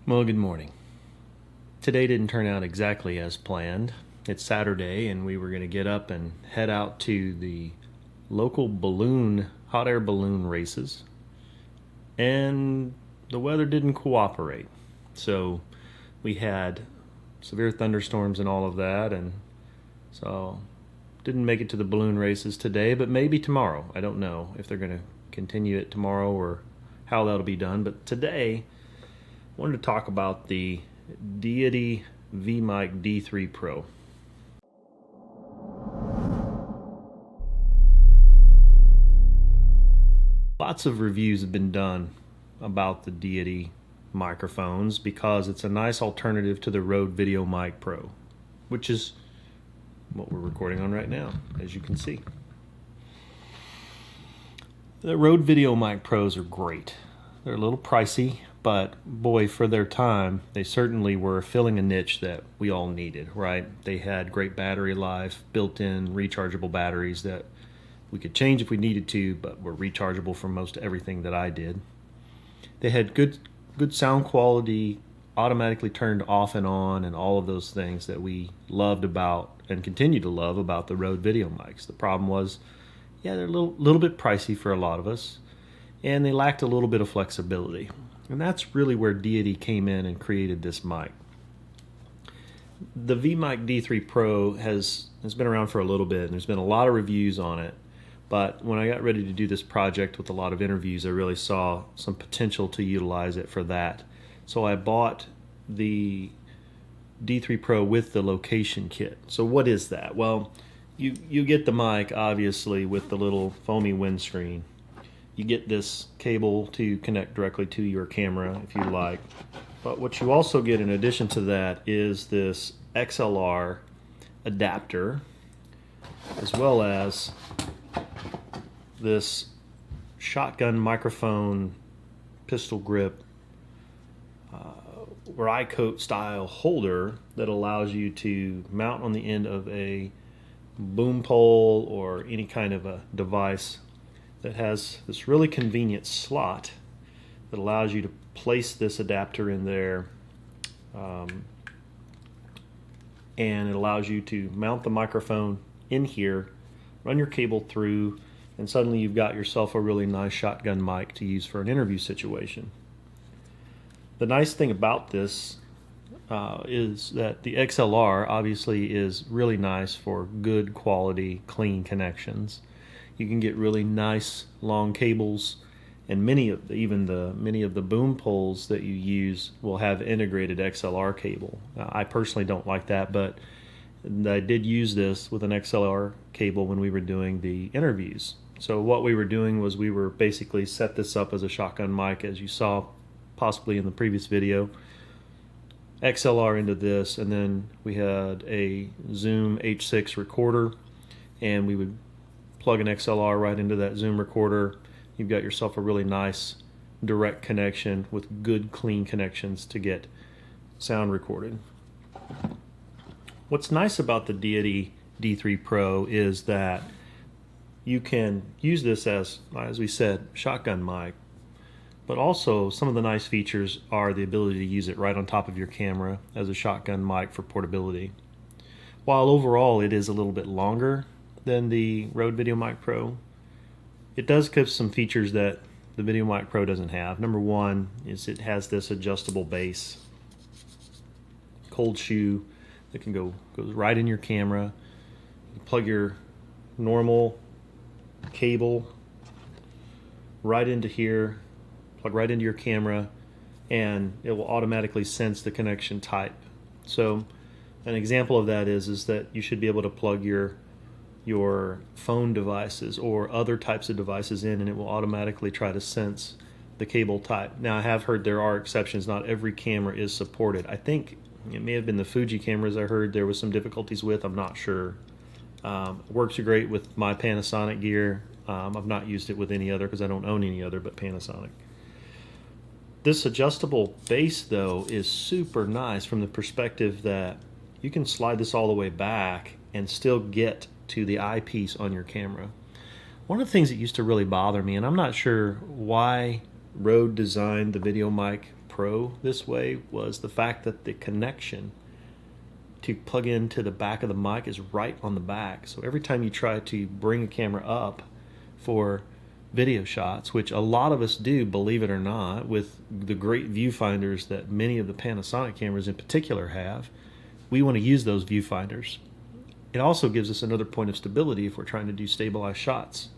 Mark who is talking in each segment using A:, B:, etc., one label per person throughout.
A: Well, good morning. Today didn't turn out exactly as planned. It's Saturday and we were going to get up and head out to the local hot air balloon races. And the weather didn't cooperate. So we had severe thunderstorms and all of that, and so didn't make it to the balloon races today, but maybe tomorrow. I don't know if they're going to continue it tomorrow or how that'll be done, but today I wanted to talk about the Deity V-Mic D3 Pro. Lots of reviews have been done about the Deity microphones because it's a nice alternative to the Rode VEDA Pro, which is what we're recording on right now, as you can see. The Rode VEDA Pros are great. They're a little pricey, but boy, for their time, they certainly were filling a niche that we all needed, right? They had great battery life, built-in rechargeable batteries that we could change if we needed to, but were rechargeable for most everything that I did. They had good sound quality, automatically turned off and on, and all of those things that we loved about and continue to love about the Rode VEDA mics. The problem was, yeah, they're a little bit pricey for a lot of us, and they lacked a little bit of flexibility. And that's really where Deity came in and created this mic. The V-Mic D3 Pro has been around for a little bit, and there's been a lot of reviews on it. But when I got ready to do this project with a lot of interviews, I really saw some potential to utilize it for that. So I bought the D3 Pro with the location kit. So what is that? Well, you get the mic, obviously, with the little foamy windscreen. You get this cable to connect directly to your camera if you like. But what you also get in addition to that is this XLR adapter, as well as this shotgun microphone pistol grip Rycoat style holder that allows you to mount on the end of a boom pole or any kind of a device that has this really convenient slot that allows you to place this adapter in there, and it allows you to mount the microphone in here, run your cable through, and suddenly you've got yourself a really nice shotgun mic to use for an interview situation. The nice thing about this is that the XLR obviously is really nice for good quality, clean connections. You can get really nice long cables, and many of the boom poles that you use will have integrated XLR cable. I personally don't like that, but I did use this with an XLR cable when we were doing the interviews. So what we were doing was we were basically set this up as a shotgun mic, as you saw possibly in the previous video. XLR into this, and then we had a Zoom H6 recorder, and we would plug an XLR right into that Zoom recorder. You've got yourself a really nice direct connection with good clean connections to get sound recorded. What's nice about the Deity D3 Pro is that you can use this as we said, shotgun mic, but also some of the nice features are the ability to use it right on top of your camera as a shotgun mic for portability. While overall it is a little bit longer than the Rode VEDA Pro, it does give some features that the VEDA Pro doesn't have. Number one is it has this adjustable base, cold shoe that goes right in your camera. You plug your normal cable right into here, plug right into your camera, and it will automatically sense the connection type. So an example of that is that you should be able to plug your phone devices or other types of devices in, and it will automatically try to sense the cable type. Now, I have heard there are exceptions. Not every camera is supported. I think it may have been the Fuji cameras I heard there was some difficulties with. I'm not sure. Works great with my Panasonic gear. I've not used it with any other because I don't own any other but Panasonic. This adjustable base, though, is super nice from the perspective that you can slide this all the way back and still get to the eyepiece on your camera. One of the things that used to really bother me, and I'm not sure why Rode designed the VEDA Pro this way was the fact that the connection to plug into the back of the mic is right on the back. So every time you try to bring a camera up for video shots, which a lot of us do, believe it or not, with the great viewfinders that many of the Panasonic cameras in particular have, we want to use those viewfinders. It also gives us another point of stability if we're trying to do stabilized shots,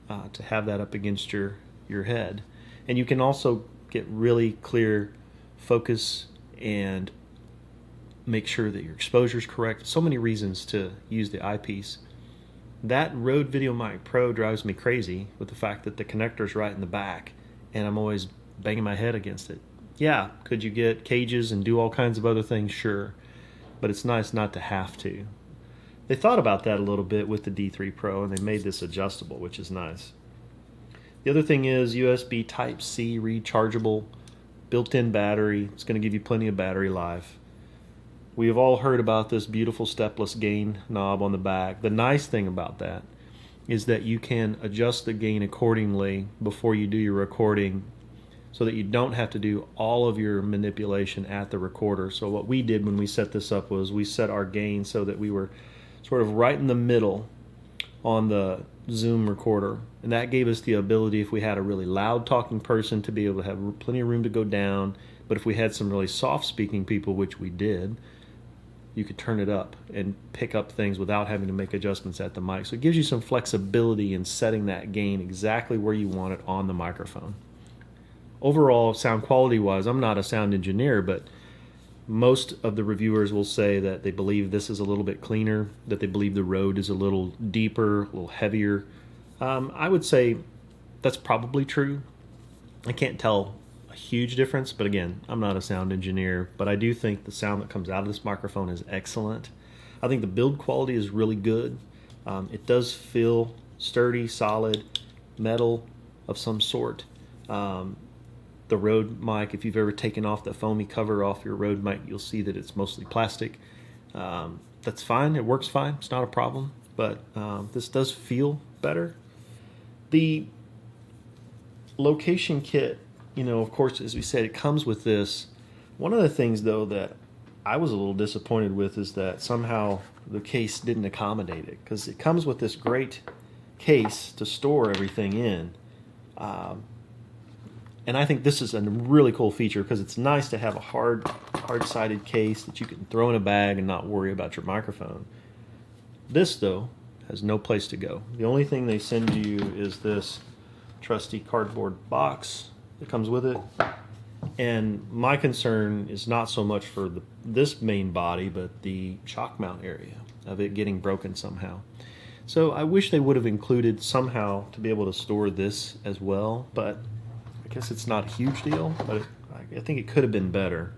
A: to have that up against your head. And you can also get really clear focus and make sure that your exposure is correct. So many reasons to use the eyepiece. That Rode VEDA Pro drives me crazy with the fact that the connector's right in the back and I'm always banging my head against it. Yeah, could you get cages and do all kinds of other things? Sure, but it's nice not to have to. They thought about that a little bit with the D3 Pro and they made this adjustable, which is nice. The other thing is USB Type-C rechargeable, built-in battery. It's going to give you plenty of battery life. We have all heard about this beautiful stepless gain knob on the back. The nice thing about that is that you can adjust the gain accordingly before you do your recording so that you don't have to do all of your manipulation at the recorder. So what we did when we set this up was we set our gain so that we were sort of right in the middle on the Zoom recorder, and that gave us the ability, if we had a really loud talking person, to be able to have plenty of room to go down. But if we had some really soft speaking people, which we did, you could turn it up and pick up things without having to make adjustments at the mic. So it gives you some flexibility in setting that gain exactly where you want it on the microphone. Overall, sound quality wise, I'm not a sound engineer, but most of the reviewers will say that they believe this is a little bit cleaner, that they believe the Rode is a little deeper, a little heavier. I would say that's probably true. I can't tell a huge difference, but again, I'm not a sound engineer, but I do think the sound that comes out of this microphone is excellent. I think the build quality is really good. It does feel sturdy, solid, metal of some sort. The Rode mic, if you've ever taken off the foamy cover off your Rode mic, you'll see that it's mostly plastic. That's fine, it works fine, it's not a problem, but this does feel better. The location kit, of course, as we said, it comes with this. One of the things, though, that I was a little disappointed with is that somehow the case didn't accommodate it, because it comes with this great case to store everything in. And I think this is a really cool feature because it's nice to have a hard-sided case that you can throw in a bag and not worry about your microphone. This, though, has no place to go. The only thing they send you is this trusty cardboard box that comes with it. And my concern is not so much for this main body, but the shock mount area of it getting broken somehow. So I wish they would have included somehow to be able to store this as well, but I guess it's not a huge deal, but I think it could have been better.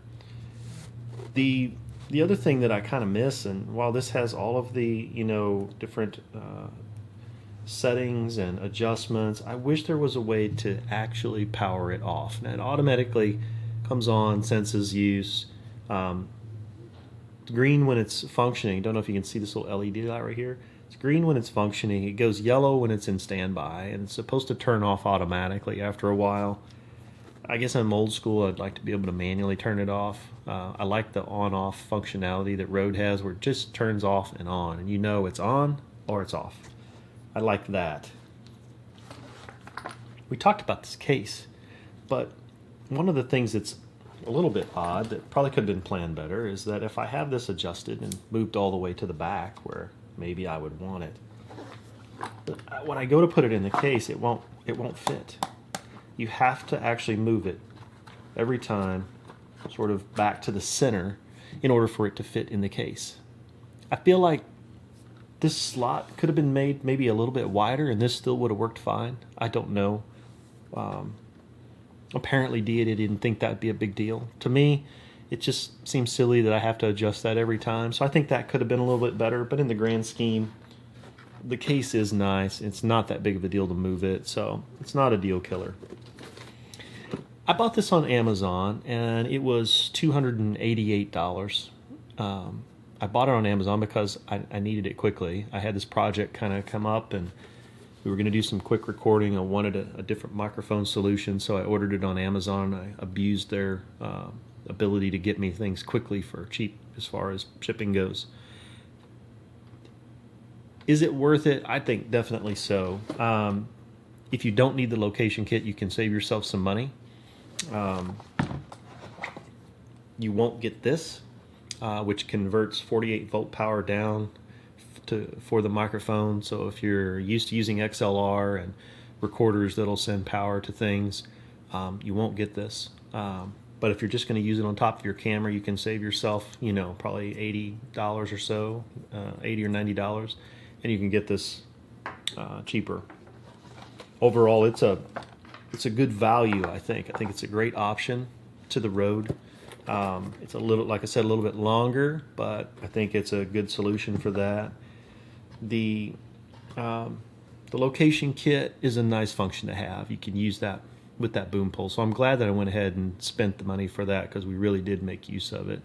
A: The other thing that I kind of miss, and while this has all of the different settings and adjustments, I wish there was a way to actually power it off. Now it automatically comes on, senses use. Green when it's functioning. Don't know if you can see this little LED light right here. It's green when it's functioning. It goes yellow when it's in standby, and it's supposed to turn off automatically after a while. I guess I'm old school. I'd like to be able to manually turn it off. I like the on-off functionality that Rode has, where it just turns off and on, and it's on or it's off. I like that. We talked about this case, but one of the things that's a little bit odd that probably could have been planned better is that if I have this adjusted and moved all the way to the back where maybe I would want it, but when I go to put it in the case, it won't fit. You have to actually move it every time sort of back to the center in order for it to fit in the case. I feel like this slot could have been made maybe a little bit wider and this still would have worked fine. I don't know. Apparently Deity didn't think that would be a big deal. To me, it just seems silly that I have to adjust that every time. So I think that could have been a little bit better, but in the grand scheme, the case is nice. It's not that big of a deal to move it, so it's not a deal killer. I bought this on Amazon, and it was $288. I bought it on Amazon because I needed it quickly. I had this project kind of come up, and We were going to do some quick recording. I wanted a different microphone solution, so I ordered it on Amazon. I abused their ability to get me things quickly for cheap as far as shipping goes. Is it worth it? I think definitely so. If you don't need the location kit, you can save yourself some money. You won't get this, which converts 48 volt power down for the microphone. So if you're used to using XLR and recorders that'll send power to things, you won't get this. But if you're just going to use it on top of your camera, you can save yourself, probably $80 or so, $80 or $90, and you can get this cheaper. Overall, it's a good value. I think it's a great option to the road. It's a little, like I said, a little bit longer, but I think it's a good solution for that. The location kit is a nice function to have. You can use that with that boom pole. So I'm glad that I went ahead and spent the money for that, because we really did make use of it.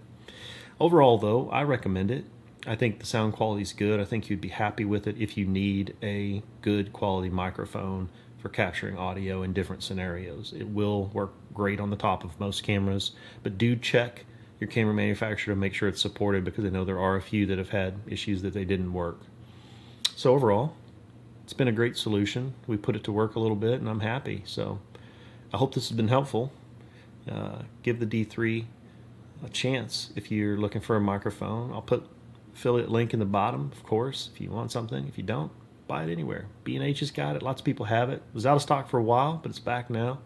A: Overall, though, I recommend it. I think the sound quality is good. I think you'd be happy with it if you need a good quality microphone for capturing audio in different scenarios. It will work great on the top of most cameras, but do check your camera manufacturer to make sure it's supported, because I know there are a few that have had issues that they didn't work. So overall, it's been a great solution. We put it to work a little bit, and I'm happy. So I hope this has been helpful. Give the D3 a chance if you're looking for a microphone. I'll put affiliate link in the bottom, of course, if you want something. If you don't, buy it anywhere. B&H has got it. Lots of people have it. It was out of stock for a while, but it's back now.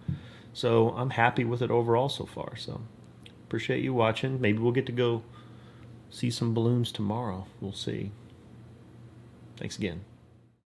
A: So I'm happy with it overall so far. So appreciate you watching. Maybe we'll get to go see some balloons tomorrow. We'll see. Thanks again.